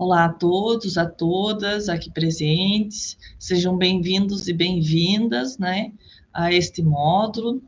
Olá a todos, a todas aqui presentes, sejam bem-vindos e bem-vindas, né, a este módulo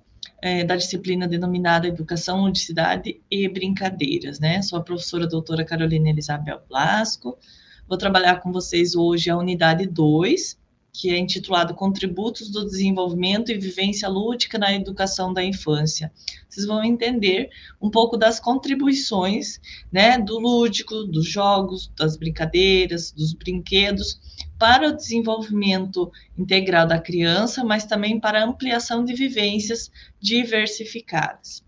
da disciplina denominada Educação, Ludicidade e Brincadeiras, né? Sou a professora doutora Carolina Elizabeth Blasco, vou trabalhar com vocês hoje a unidade 2, que é intitulado Contributos do Desenvolvimento e Vivência Lúdica na Educação da Infância. Vocês vão entender um pouco das contribuições, né, do lúdico, dos jogos, das brincadeiras, dos brinquedos, para o desenvolvimento integral da criança, mas também para a ampliação de vivências diversificadas.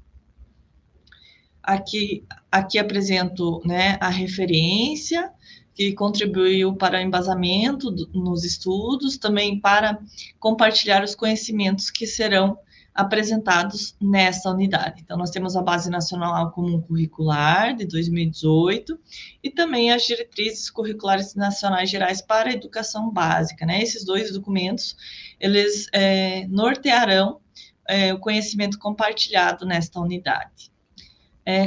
Aqui apresento, né, a referência, que contribuiu para o embasamento nos estudos, também para compartilhar os conhecimentos que serão apresentados nessa unidade. Então, nós temos a Base Nacional Comum Curricular, de 2018, e também as Diretrizes Curriculares Nacionais Gerais para a Educação Básica, né? Esses dois documentos, eles nortearão o conhecimento compartilhado nesta unidade.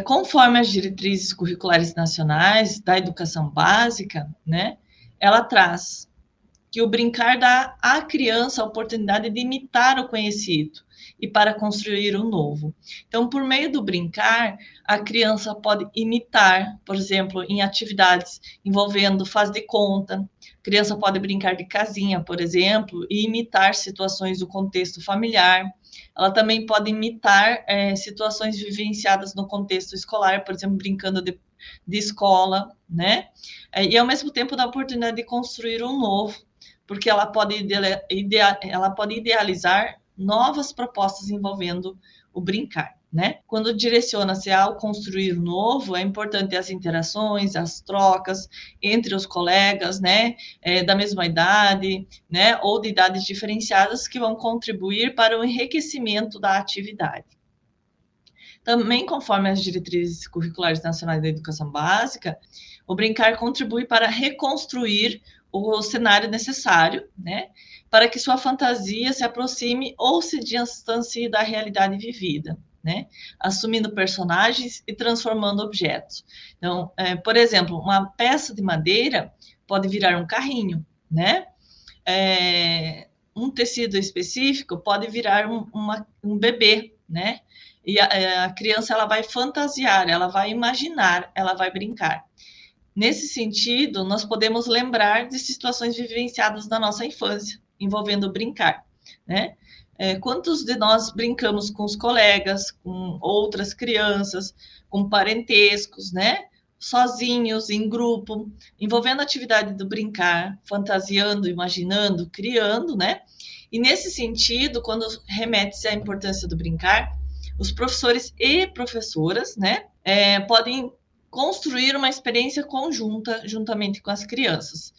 Conforme as diretrizes curriculares nacionais da educação básica, né, ela traz que o brincar dá à criança a oportunidade de imitar o conhecido e para construir o novo. Então, por meio do brincar, a criança pode imitar, por exemplo, em atividades envolvendo faz de conta, a criança pode brincar de casinha, por exemplo, e imitar situações do contexto familiar. Ela também pode imitar situações vivenciadas no contexto escolar, por exemplo, brincando de escola, né? E, ao mesmo tempo, dá a oportunidade de construir um novo, porque ela pode idealizar novas propostas envolvendo o brincar, né? Quando direciona-se ao construir o novo, é importante as interações, as trocas entre os colegas, né? Da mesma idade, né? Ou de idades diferenciadas, que vão contribuir para o enriquecimento da atividade. Também, conforme as diretrizes curriculares nacionais da educação básica, o brincar contribui para reconstruir o cenário necessário, né, para que sua fantasia se aproxime ou se distancie da realidade vivida, né, assumindo personagens e transformando objetos. Então, por exemplo, uma peça de madeira pode virar um carrinho, né? Um tecido específico pode virar um bebê, né? E a criança, ela vai fantasiar, ela vai imaginar, ela vai brincar. Nesse sentido, nós podemos lembrar de situações vivenciadas na nossa infância, envolvendo brincar, né? Quantos de nós brincamos com os colegas, com outras crianças, com parentescos, né? Sozinhos, em grupo, envolvendo a atividade do brincar, fantasiando, imaginando, criando, né? E nesse sentido, quando remete-se à importância do brincar, os professores e professoras, né, podem construir uma experiência conjunta juntamente com as crianças,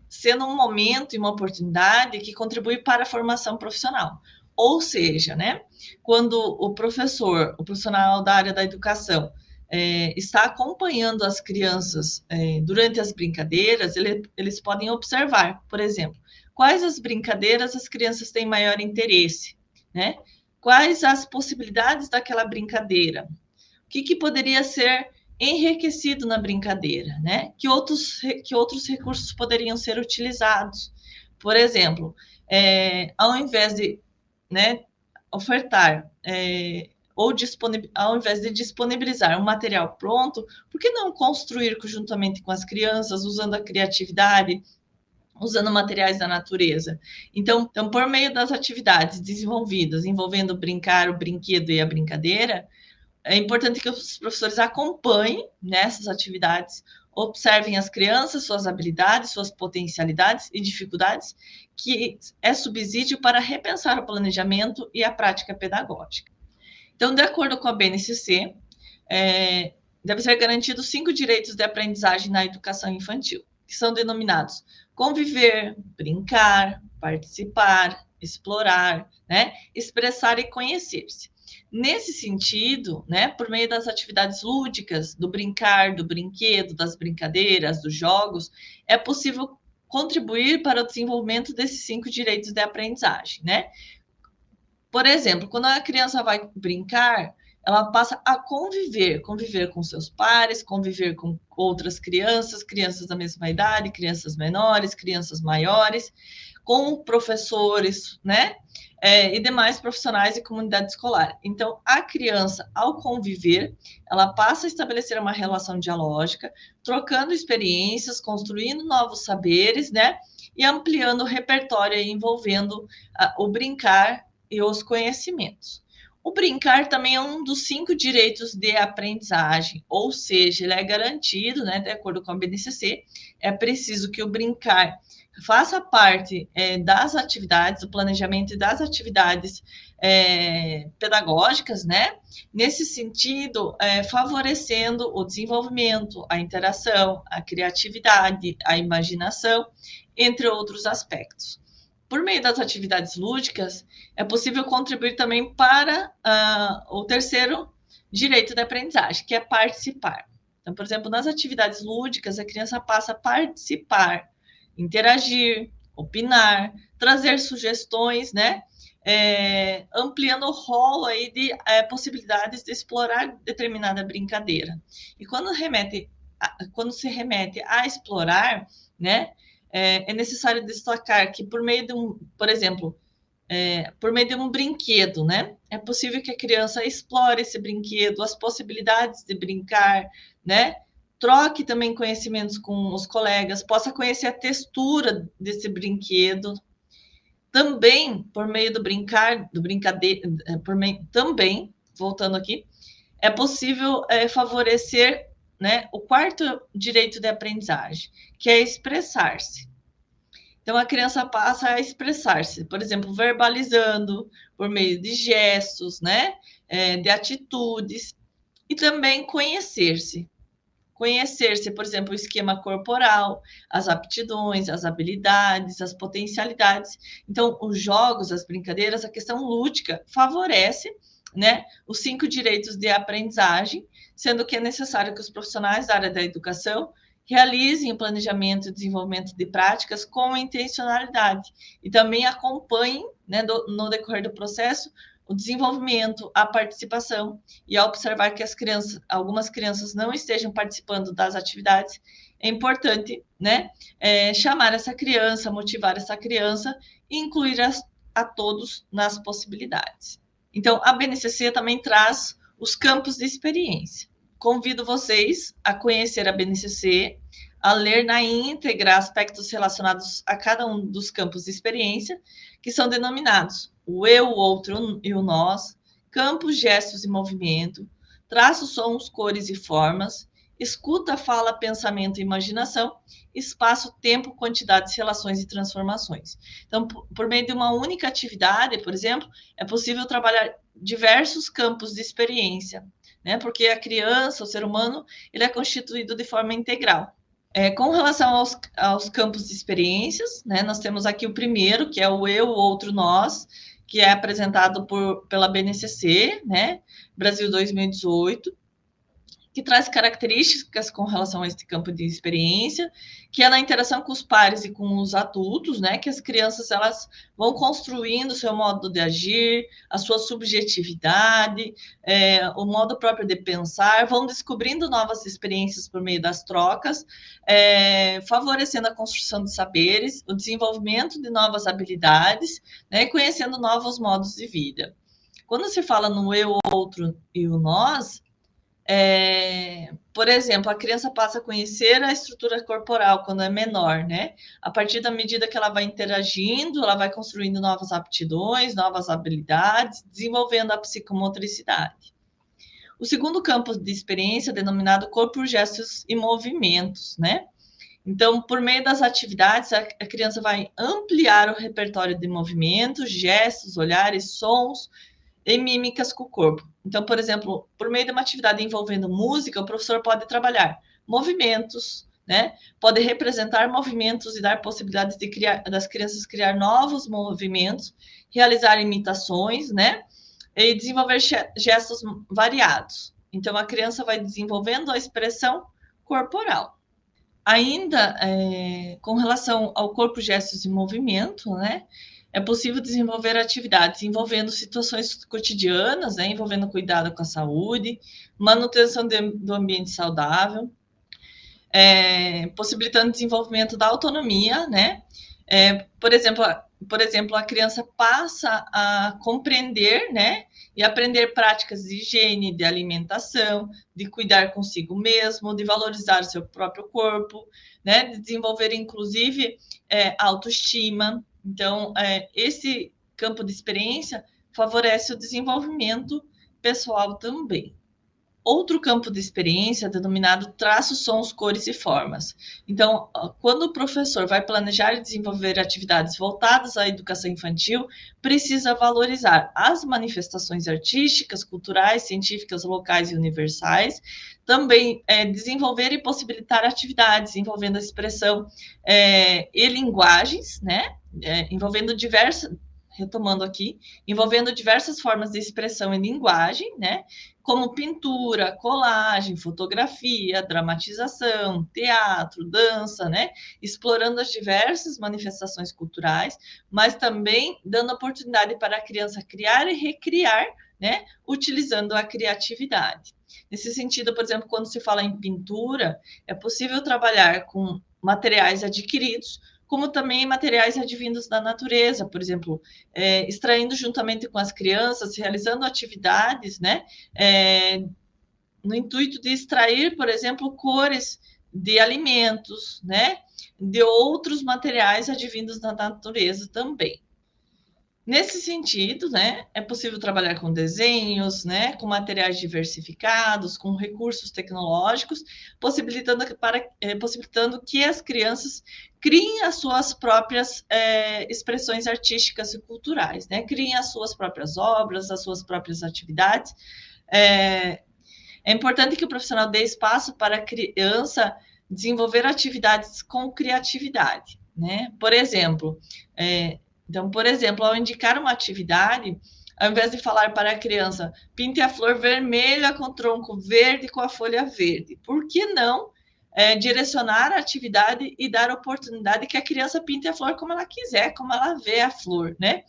sendo um momento e uma oportunidade que contribui para a formação profissional. Ou seja, né, quando o profissional da área da educação, está acompanhando as crianças durante as brincadeiras, eles podem observar, por exemplo, quais as brincadeiras as crianças têm maior interesse, né? Quais as possibilidades daquela brincadeira? O que poderia ser enriquecido na brincadeira, né? Que outros recursos poderiam ser utilizados? Por exemplo, ao invés de, né, ofertar ao invés de disponibilizar um material pronto, por que não construir conjuntamente com as crianças, usando a criatividade, usando materiais da natureza? Então, por meio das atividades desenvolvidas envolvendo o brincar, o brinquedo e a brincadeira, é importante que os professores acompanhem nessas atividades, observem as crianças, suas habilidades, suas potencialidades e dificuldades, que é subsídio para repensar o planejamento e a prática pedagógica. Então, de acordo com a BNCC, deve ser garantidos 5 direitos de aprendizagem na educação infantil, que são denominados conviver, brincar, participar, explorar, né, expressar e conhecer-se. Nesse sentido, né, por meio das atividades lúdicas, do brincar, do brinquedo, das brincadeiras, dos jogos, é possível contribuir para o desenvolvimento desses 5 direitos de aprendizagem, né? Por exemplo, quando a criança vai brincar, ela passa a conviver com seus pares, conviver com outras crianças, crianças da mesma idade, crianças menores, crianças maiores, com professores, né? E demais profissionais e comunidade escolar. Então, a criança, ao conviver, ela passa a estabelecer uma relação dialógica, trocando experiências, construindo novos saberes, né? E ampliando o repertório, envolvendo o brincar e os conhecimentos. O brincar também é um dos 5 direitos de aprendizagem, ou seja, ele é garantido, né, de acordo com a BNCC, é preciso que o brincar faça parte das atividades, do planejamento e das atividades pedagógicas, né? Nesse sentido, favorecendo o desenvolvimento, a interação, a criatividade, a imaginação, entre outros aspectos. Por meio das atividades lúdicas, é possível contribuir também para o terceiro direito da aprendizagem, que é participar. Então, por exemplo, nas atividades lúdicas, a criança passa a participar, interagir, opinar, trazer sugestões, né? Ampliando o rol aí de possibilidades de explorar determinada brincadeira. E quando se remete a explorar, né? É necessário destacar que por meio de por exemplo, por meio de um brinquedo, né? É possível que a criança explore esse brinquedo, as possibilidades de brincar, né? Troque também conhecimentos com os colegas, possa conhecer a textura desse brinquedo. Também, por meio do brincadeira, também, voltando aqui, é possível favorecer, né, o quarto direito de aprendizagem, que é expressar-se. Então, a criança passa a expressar-se, por exemplo, verbalizando, por meio de gestos, né, de atitudes, e também conhecer-se. Conhecer-se, por exemplo, o esquema corporal, as aptidões, as habilidades, as potencialidades. Então, os jogos, as brincadeiras, a questão lúdica favorece, né, os 5 direitos de aprendizagem, sendo que é necessário que os profissionais da área da educação realizem o planejamento e desenvolvimento de práticas com intencionalidade e também acompanhem, né, no decorrer do processo, o desenvolvimento, a participação, e ao observar que algumas crianças não estejam participando das atividades, é importante, né, chamar essa criança, motivar essa criança e incluir a todos nas possibilidades. Então, a BNCC também traz os campos de experiência. Convido vocês a conhecer a BNCC, a ler na íntegra aspectos relacionados a cada um dos campos de experiência, que são denominados o eu, o outro e o nós, campos, gestos e movimento, traços, sons, cores e formas, escuta, fala, pensamento e imaginação, espaço, tempo, quantidades, relações e transformações. Então, por meio de uma única atividade, por exemplo, é possível trabalhar diversos campos de experiência, né? Porque a criança, o ser humano, ele é constituído de forma integral. Com relação aos campos de experiências, né, nós temos aqui o primeiro, que é o eu, o outro, nós, que é apresentado pela BNCC, né, Brasil 2018, que traz características com relação a este campo de experiência, que é na interação com os pares e com os adultos, né, que as crianças elas vão construindo o seu modo de agir, a sua subjetividade, o modo próprio de pensar, vão descobrindo novas experiências por meio das trocas, favorecendo a construção de saberes, o desenvolvimento de novas habilidades, né, e conhecendo novos modos de vida. Quando se fala no eu, o outro e o nós, por exemplo, a criança passa a conhecer a estrutura corporal quando é menor, né? A partir da medida que ela vai interagindo, ela vai construindo novas aptidões, novas habilidades, desenvolvendo a psicomotricidade. O segundo campo de experiência é denominado corpo, gestos e movimentos, né? Então, por meio das atividades, a criança vai ampliar o repertório de movimentos, gestos, olhares, sons e mímicas com o corpo. Então, por exemplo, por meio de uma atividade envolvendo música, o professor pode trabalhar movimentos, né? Pode representar movimentos e dar possibilidades das crianças criar novos movimentos, realizar imitações, né? E desenvolver gestos variados. Então, a criança vai desenvolvendo a expressão corporal. Ainda com relação ao corpo, gestos e movimento, né? é possível desenvolver atividades envolvendo situações cotidianas, né, envolvendo cuidado com a saúde, manutenção do ambiente saudável, possibilitando o desenvolvimento da autonomia, né? Por exemplo, a criança passa a compreender, né, e aprender práticas de higiene, de alimentação, de cuidar consigo mesmo, de valorizar o seu próprio corpo, né, de desenvolver, inclusive, autoestima. Então, esse campo de experiência favorece o desenvolvimento pessoal também. Outro campo de experiência denominado traços, sons, cores e formas. Então, quando o professor vai planejar e desenvolver atividades voltadas à educação infantil, precisa valorizar as manifestações artísticas, culturais, científicas, locais e universais, também desenvolver e possibilitar atividades envolvendo a expressão e linguagens, né? Envolvendo diversas formas de expressão e linguagem, né? Como pintura, colagem, fotografia, dramatização, teatro, dança, né? Explorando as diversas manifestações culturais, mas também dando oportunidade para a criança criar e recriar, né? Utilizando a criatividade. Nesse sentido, por exemplo, quando se fala em pintura, é possível trabalhar com materiais adquiridos, como também materiais advindos da natureza, por exemplo, extraindo juntamente com as crianças, realizando atividades, né, no intuito de extrair, por exemplo, cores de alimentos, né, de outros materiais advindos da natureza também. Nesse sentido, né, é possível trabalhar com desenhos, né, com materiais diversificados, com recursos tecnológicos, possibilitando que as crianças criem as suas próprias expressões artísticas e culturais, né, criem as suas próprias obras, as suas próprias atividades. É importante que o profissional dê espaço para a criança desenvolver atividades com criatividade, né? Por exemplo, ao indicar uma atividade, ao invés de falar para a criança, pinte a flor vermelha com tronco verde com a folha verde, por que não direcionar a atividade e dar oportunidade que a criança pinte a flor como ela quiser, como ela vê a flor, né?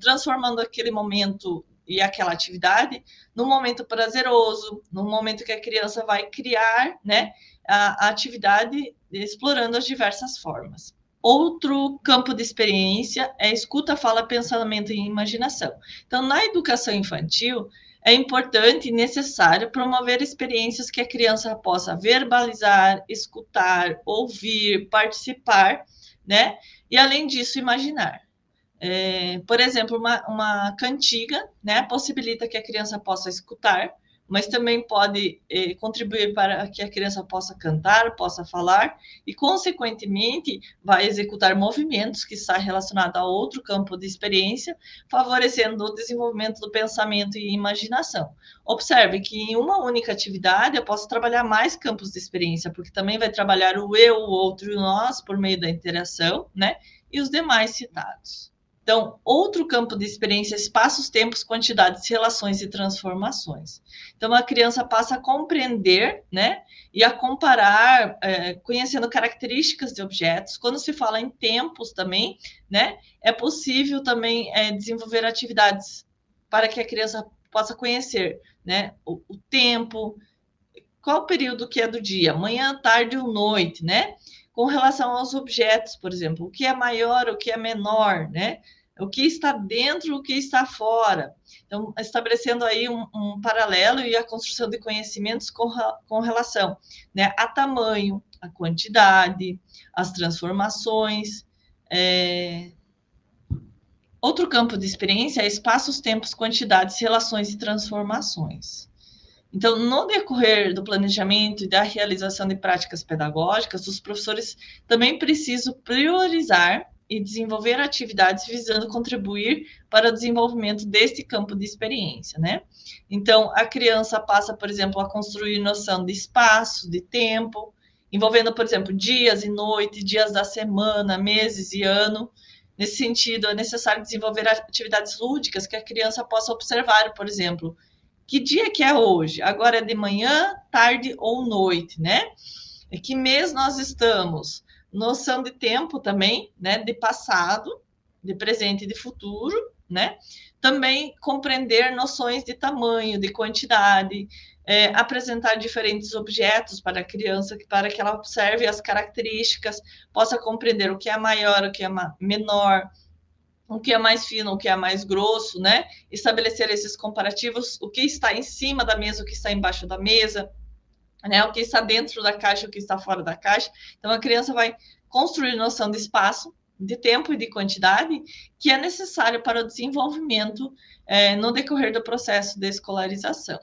Transformando aquele momento e aquela atividade num momento prazeroso, num momento que a criança vai criar, né, a atividade explorando as diversas formas. Outro campo de experiência é escuta, fala, pensamento e imaginação. Então, na educação infantil, é importante e necessário promover experiências que a criança possa verbalizar, escutar, ouvir, participar, né? E, além disso, imaginar. Por exemplo, uma cantiga, né, possibilita que a criança possa escutar, mas também pode contribuir para que a criança possa cantar, possa falar e, consequentemente, vai executar movimentos que está relacionado a outro campo de experiência, favorecendo o desenvolvimento do pensamento e imaginação. Observe que em uma única atividade eu posso trabalhar mais campos de experiência, porque também vai trabalhar o eu, o outro e o nós por meio da interação, né? E os demais citados. Então, outro campo de experiência, espaços, tempos, quantidades, relações e transformações. Então, a criança passa a compreender, né, e a comparar, conhecendo características de objetos. Quando se fala em tempos também, né, é possível também desenvolver atividades para que a criança possa conhecer, né, o tempo, qual o período que é do dia, manhã, tarde ou noite, né? Com relação aos objetos, por exemplo, o que é maior, o que é menor, né? O que está dentro, o que está fora. Então, estabelecendo aí um paralelo e a construção de conhecimentos com relação, né, a tamanho, a quantidade, as transformações. Outro campo de experiência é espaços, tempos, quantidades, relações e transformações. Então, no decorrer do planejamento e da realização de práticas pedagógicas, os professores também precisam priorizar e desenvolver atividades visando contribuir para o desenvolvimento deste campo de experiência, né? Então, a criança passa, por exemplo, a construir noção de espaço, de tempo, envolvendo, por exemplo, dias e noites, dias da semana, meses e ano. Nesse sentido, é necessário desenvolver atividades lúdicas que a criança possa observar, por exemplo, que dia que é hoje? Agora é de manhã, tarde ou noite, né? Que mês nós estamos? Noção de tempo também, né? De passado, de presente e de futuro, né? Também compreender noções de tamanho, de quantidade, apresentar diferentes objetos para a criança, para que ela observe as características, possa compreender o que é maior, o que é menor, o que é mais fino, o que é mais grosso, né? Estabelecer esses comparativos, o que está em cima da mesa, o que está embaixo da mesa, né? O que está dentro da caixa, o que está fora da caixa. Então, a criança vai construir noção de espaço, de tempo e de quantidade, que é necessário para o desenvolvimento no decorrer do processo de escolarização.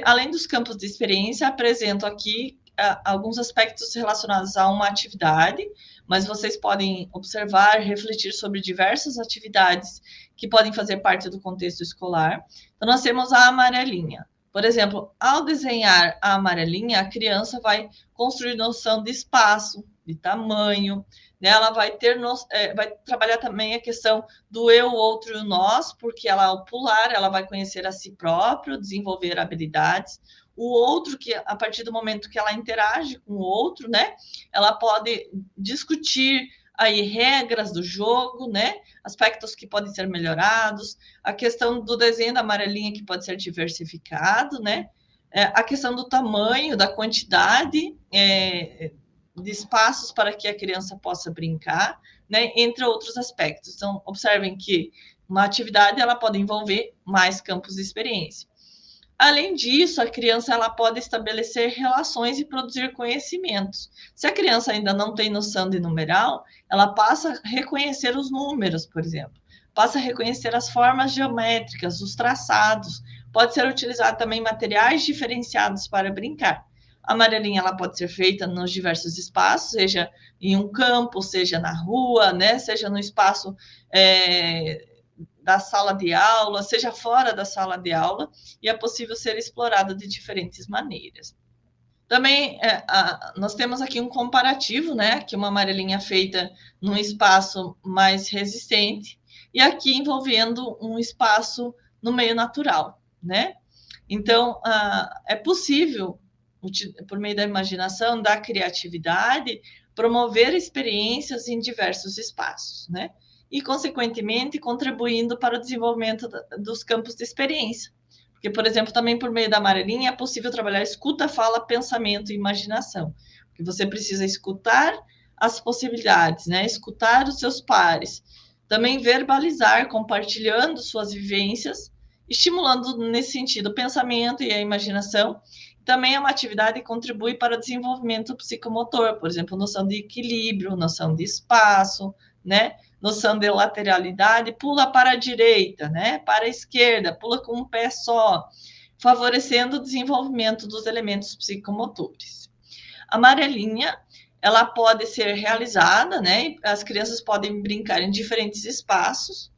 Além dos campos de experiência, apresento aqui alguns aspectos relacionados a uma atividade, mas vocês podem observar, refletir sobre diversas atividades que podem fazer parte do contexto escolar. Então, nós temos a amarelinha. Por exemplo, ao desenhar a amarelinha, a criança vai construir noção de espaço, de tamanho, né? Ela vai trabalhar também a questão do eu, o outro e o nós, porque ela, ao pular, ela vai conhecer a si próprio, desenvolver habilidades. O outro, que a partir do momento que ela interage com o outro, né? Ela pode discutir aí regras do jogo, né? Aspectos que podem ser melhorados, a questão do desenho da amarelinha que pode ser diversificado, né? A questão do tamanho, da quantidade de espaços para que a criança possa brincar, né? Entre outros aspectos. Então, observem que uma atividade ela pode envolver mais campos de experiência. Além disso, a criança ela pode estabelecer relações e produzir conhecimentos. Se a criança ainda não tem noção de numeral, ela passa a reconhecer os números, por exemplo. Passa a reconhecer as formas geométricas, os traçados. Pode ser utilizado também materiais diferenciados para brincar. A amarelinha ela pode ser feita nos diversos espaços, seja em um campo, seja na rua, né? Seja no espaço da sala de aula, seja fora da sala de aula, e é possível ser explorado de diferentes maneiras. Também nós temos aqui um comparativo, né? Aqui uma amarelinha feita num espaço mais resistente, e aqui envolvendo um espaço no meio natural, né? Então, é possível, por meio da imaginação, da criatividade, promover experiências em diversos espaços, né? E, consequentemente, contribuindo para o desenvolvimento dos campos de experiência. Porque, por exemplo, também por meio da amarelinha é possível trabalhar escuta, fala, pensamento e imaginação. Porque você precisa escutar as possibilidades, né? Escutar os seus pares. Também verbalizar, compartilhando suas vivências, estimulando, nesse sentido, o pensamento e a imaginação. Também é uma atividade que contribui para o desenvolvimento psicomotor, por exemplo, noção de equilíbrio, noção de espaço, né? Noção de lateralidade, pula para a direita, né? Para a esquerda, pula com um pé só, favorecendo o desenvolvimento dos elementos psicomotores. A amarelinha, ela pode ser realizada, né? As crianças podem brincar em diferentes espaços,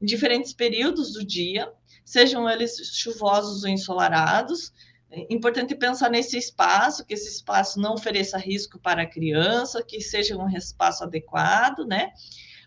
em diferentes períodos do dia, sejam eles chuvosos ou ensolarados. É importante pensar nesse espaço, que esse espaço não ofereça risco para a criança, que seja um espaço adequado, né?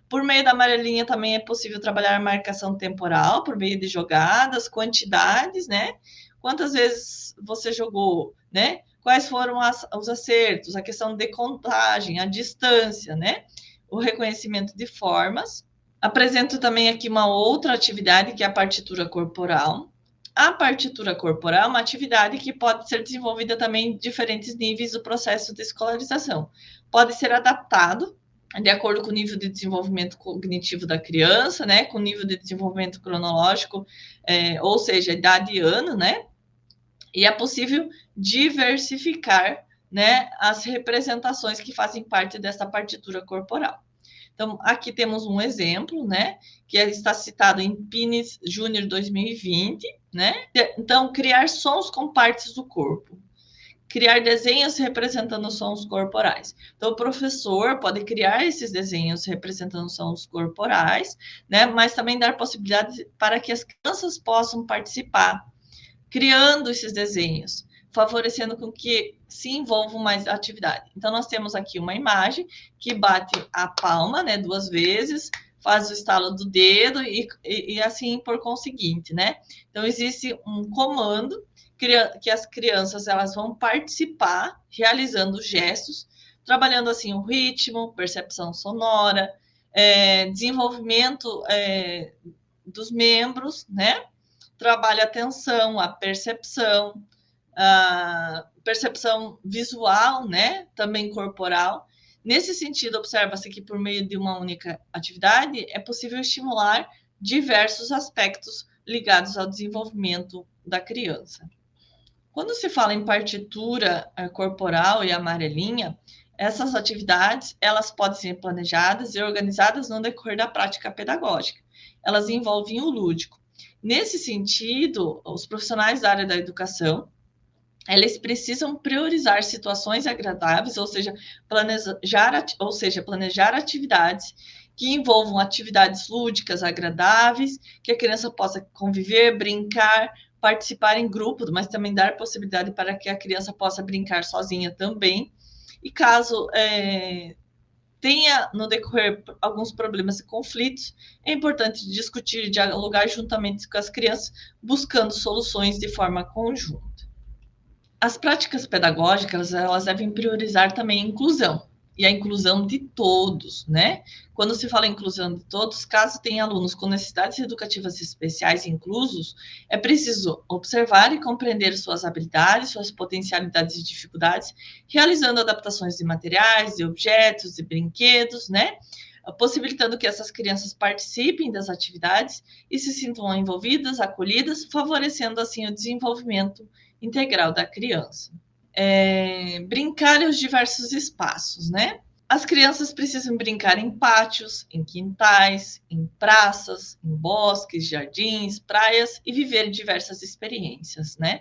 Por meio da amarelinha também é possível trabalhar a marcação temporal, por meio de jogadas, quantidades, né? Quantas vezes você jogou, né? Quais foram os acertos, a questão de contagem, a distância, né? O reconhecimento de formas. Apresento também aqui uma outra atividade, que é a partitura corporal. A partitura corporal é uma atividade que pode ser desenvolvida também em diferentes níveis do processo de escolarização. Pode ser adaptado de acordo com o nível de desenvolvimento cognitivo da criança, né, com o nível de desenvolvimento cronológico, ou seja, idade e ano, né, e é possível diversificar, né, as representações que fazem parte dessa partitura corporal. Então, aqui temos um exemplo, né, que está citado em Pines Júnior 2020, né, então, criar sons com partes do corpo. Criar desenhos representando sons corporais. Então, o professor pode criar esses desenhos representando sons corporais, né? Mas também dar possibilidade para que as crianças possam participar, criando esses desenhos, favorecendo com que se envolvam mais na atividade. Então, nós temos aqui uma imagem que bate a palma, né, 2 vezes, faz o estalo do dedo e assim por conseguinte, né? Então, existe um comando que as crianças elas vão participar, realizando gestos, trabalhando assim o ritmo, percepção sonora, desenvolvimento dos membros, né? Trabalha a atenção, a percepção visual, né? Também corporal. Nesse sentido, observa-se que por meio de uma única atividade é possível estimular diversos aspectos ligados ao desenvolvimento da criança. Quando se fala em partitura corporal e amarelinha, essas atividades elas podem ser planejadas e organizadas no decorrer da prática pedagógica. Elas envolvem o lúdico. Nesse sentido, os profissionais da área da educação, eles precisam priorizar situações agradáveis, ou seja, planejar atividades que envolvam atividades lúdicas agradáveis, que a criança possa conviver, brincar, participar em grupo, mas também dar possibilidade para que a criança possa brincar sozinha também. E caso tenha no decorrer alguns problemas e conflitos, é importante discutir e dialogar juntamente com as crianças, buscando soluções de forma conjunta. As práticas pedagógicas, elas devem priorizar também a inclusão, e a inclusão de todos, né? Quando se fala em inclusão de todos, caso tenha alunos com necessidades educativas especiais inclusos, é preciso observar e compreender suas habilidades, suas potencialidades e dificuldades, realizando adaptações de materiais, de objetos, de brinquedos, né? Possibilitando que essas crianças participem das atividades e se sintam envolvidas, acolhidas, favorecendo assim o desenvolvimento integral da criança. Brincar em os diversos espaços, né? As crianças precisam brincar em pátios, em quintais, em praças, em bosques, jardins, praias e viver diversas experiências, né?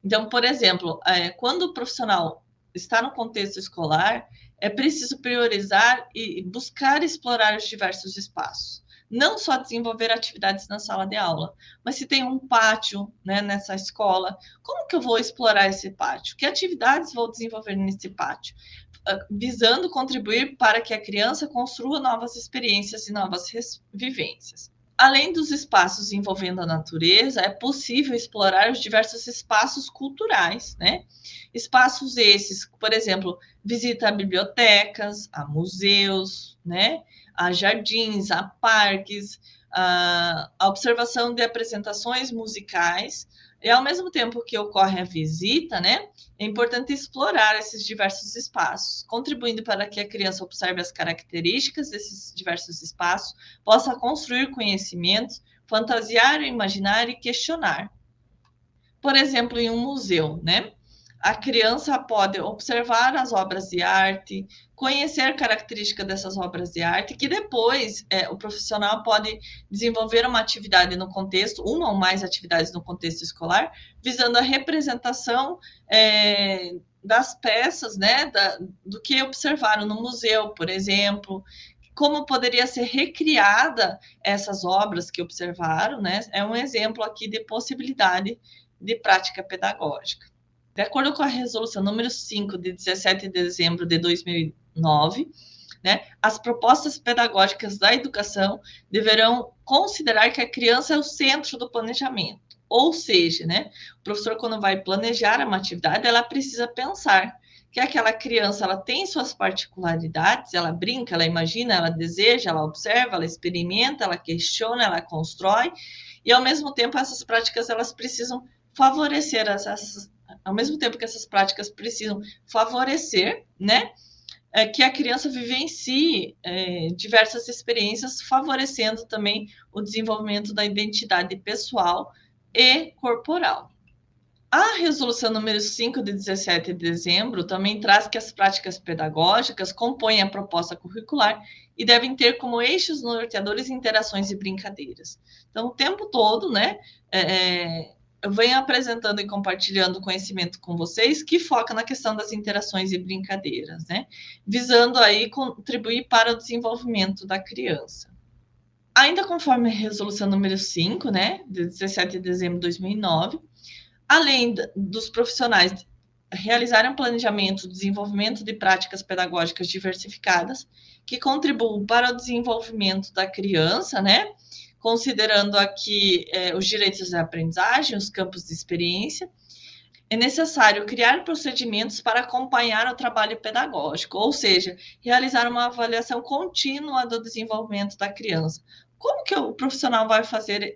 Então, por exemplo, quando o profissional está no contexto escolar, é preciso priorizar e buscar explorar os diversos espaços. Não só desenvolver atividades na sala de aula, mas se tem um pátio, né, nessa escola, como que eu vou explorar esse pátio? Que atividades vou desenvolver nesse pátio? Visando contribuir para que a criança construa novas experiências e novas vivências. Além dos espaços envolvendo a natureza, é possível explorar os diversos espaços culturais, né? Espaços esses, por exemplo, visita a bibliotecas, a museus, né? A jardins, a parques, a observação de apresentações musicais, e ao mesmo tempo que ocorre a visita, né, é importante explorar esses diversos espaços, contribuindo para que a criança observe as características desses diversos espaços, possa construir conhecimentos, fantasiar, imaginar e questionar. Por exemplo, em um museu, né? A criança pode observar as obras de arte, conhecer características dessas obras de arte, que depois o profissional pode desenvolver uma atividade no contexto, uma ou mais atividades no contexto escolar, visando a representação das peças, né, do que observaram no museu, por exemplo, como poderia ser recriada essas obras que observaram, né? É um exemplo aqui de possibilidade de prática pedagógica. De acordo com a resolução número 5, de 17 de dezembro de 2009, né, as propostas pedagógicas da educação deverão considerar que a criança é o centro do planejamento. Ou seja, né, o professor, quando vai planejar uma atividade, ela precisa pensar que aquela criança ela tem suas particularidades, ela brinca, ela imagina, ela deseja, ela observa, ela experimenta, ela questiona, ela constrói, e ao mesmo tempo essas práticas elas precisam favorecer ao mesmo tempo que essas práticas precisam favorecer, né, que a criança vivencie diversas experiências, favorecendo também o desenvolvimento da identidade pessoal e corporal. A resolução número 5, de 17 de dezembro, também traz que as práticas pedagógicas compõem a proposta curricular e devem ter como eixos norteadores interações e brincadeiras. Então, o tempo todo, né, eu venho apresentando e compartilhando conhecimento com vocês que foca na questão das interações e brincadeiras, né? Visando aí contribuir para o desenvolvimento da criança. Ainda conforme a resolução número 5, né, de 17 de dezembro de 2009, além dos profissionais realizarem um planejamento, desenvolvimento de práticas pedagógicas diversificadas que contribuam para o desenvolvimento da criança, né? Considerando aqui os direitos da aprendizagem, os campos de experiência, é necessário criar procedimentos para acompanhar o trabalho pedagógico, ou seja, realizar uma avaliação contínua do desenvolvimento da criança. Como que o profissional vai fazer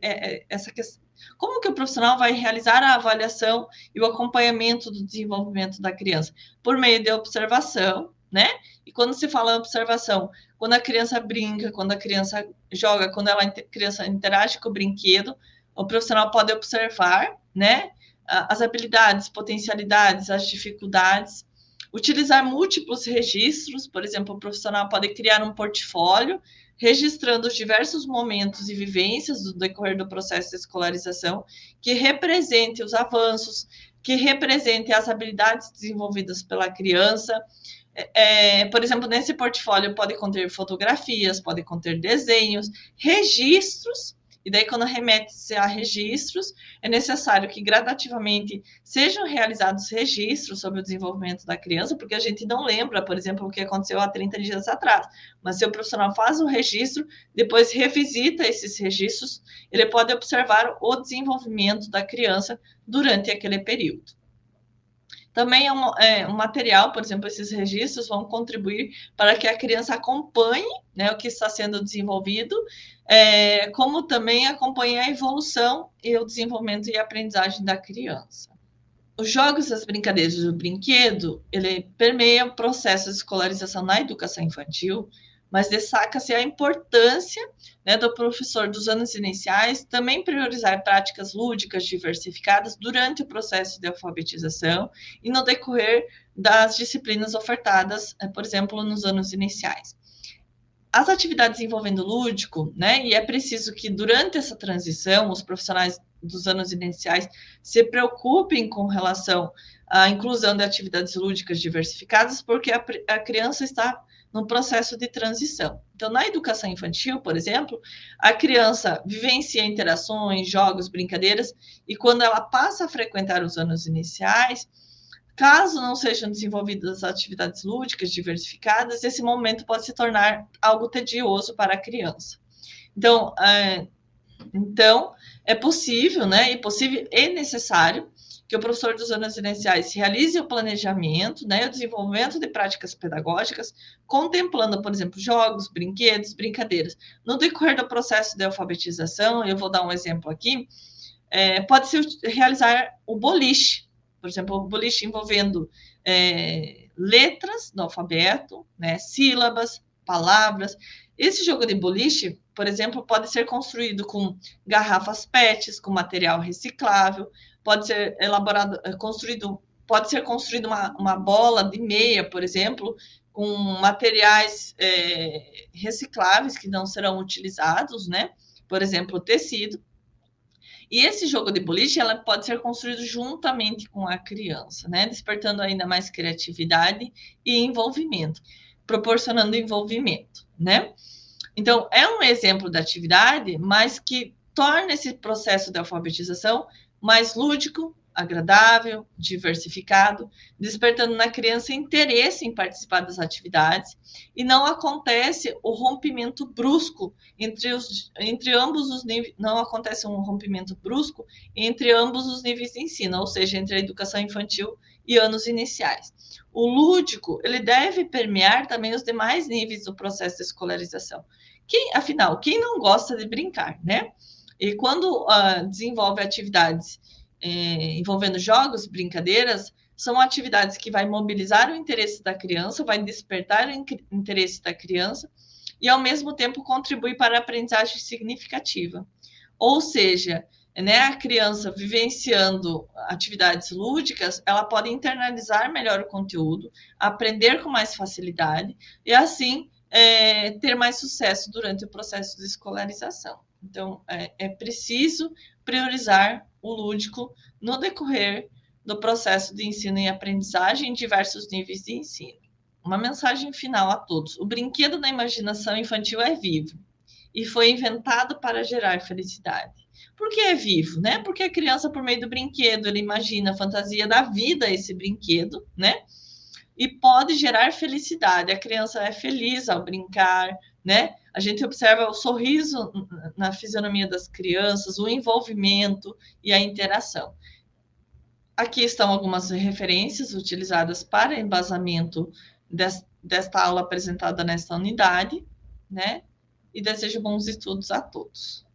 essa questão? Como que o profissional vai realizar a avaliação e o acompanhamento do desenvolvimento da criança? Por meio de observação, né? E quando se fala observação, quando a criança brinca, quando a criança joga, quando a criança interage com o brinquedo, o profissional pode observar, né? As habilidades, potencialidades, as dificuldades, utilizar múltiplos registros, por exemplo, o profissional pode criar um portfólio registrando os diversos momentos e vivências do decorrer do processo de escolarização que represente os avanços, que represente as habilidades desenvolvidas pela criança. Por exemplo, nesse portfólio pode conter fotografias, pode conter desenhos, registros. E daí, quando remete-se a registros, é necessário que gradativamente sejam realizados registros sobre o desenvolvimento da criança, porque a gente não lembra, por exemplo, o que aconteceu há 30 dias atrás. Mas se o profissional faz o registro, depois revisita esses registros, ele pode observar o desenvolvimento da criança durante aquele período. Também um material, por exemplo, esses registros vão contribuir para que a criança acompanhe, né, o que está sendo desenvolvido, como também acompanhe a evolução e o desenvolvimento e aprendizagem da criança. Os jogos, as brincadeiras e o brinquedo, ele permeia o processo de escolarização na educação infantil, mas destaca-se a importância, né, do professor dos anos iniciais também priorizar práticas lúdicas diversificadas durante o processo de alfabetização e no decorrer das disciplinas ofertadas, por exemplo, nos anos iniciais. As atividades envolvendo lúdico, né, e é preciso que durante essa transição os profissionais dos anos iniciais se preocupem com relação à inclusão de atividades lúdicas diversificadas, porque a criança está no processo de transição. Então, na educação infantil, por exemplo, a criança vivencia interações, jogos, brincadeiras, e quando ela passa a frequentar os anos iniciais, caso não sejam desenvolvidas atividades lúdicas diversificadas, esse momento pode se tornar algo tedioso para a criança. Então, é possível, né, e necessário que o professor dos anos iniciais realize o planejamento, né, o desenvolvimento de práticas pedagógicas, contemplando, por exemplo, jogos, brinquedos, brincadeiras. No decorrer do processo de alfabetização, eu vou dar um exemplo aqui, pode-se realizar o boliche, por exemplo, o boliche envolvendo letras do alfabeto, né, sílabas, palavras. Esse jogo de boliche, por exemplo, pode ser construído com garrafas PETs, com material reciclável, pode ser construído uma bola de meia, por exemplo, com materiais recicláveis que não serão utilizados, né? Por exemplo, tecido. E esse jogo de boliche, ela pode ser construído juntamente com a criança, né? Despertando ainda mais criatividade e envolvimento, proporcionando envolvimento, né? Então, é um exemplo da atividade, mas que torna esse processo de alfabetização mais lúdico, agradável, diversificado, despertando na criança interesse em participar das atividades, e não acontece o rompimento brusco entre ambos os níveis, não acontece um rompimento brusco entre ambos os níveis de ensino, ou seja, entre a educação infantil e anos iniciais. O lúdico, ele deve permear também os demais níveis do processo de escolarização. Afinal, quem não gosta de brincar, né? E quando desenvolve atividades envolvendo jogos, brincadeiras, são atividades que vai mobilizar o interesse da criança, vai despertar o interesse da criança e, ao mesmo tempo, contribui para a aprendizagem significativa. Ou seja, né, a criança vivenciando atividades lúdicas, ela pode internalizar melhor o conteúdo, aprender com mais facilidade e, assim, ter mais sucesso durante o processo de escolarização. Então, é preciso priorizar o lúdico no decorrer do processo de ensino e aprendizagem em diversos níveis de ensino. Uma mensagem final a todos. O brinquedo da imaginação infantil é vivo e foi inventado para gerar felicidade. Por que é vivo, né? Porque a criança, por meio do brinquedo, ele imagina a fantasia da vida a esse brinquedo, né? E pode gerar felicidade. A criança é feliz ao brincar, né? A gente observa o sorriso na fisionomia das crianças, o envolvimento e a interação. Aqui estão algumas referências utilizadas para embasamento desta aula apresentada nesta unidade, né? E desejo bons estudos a todos.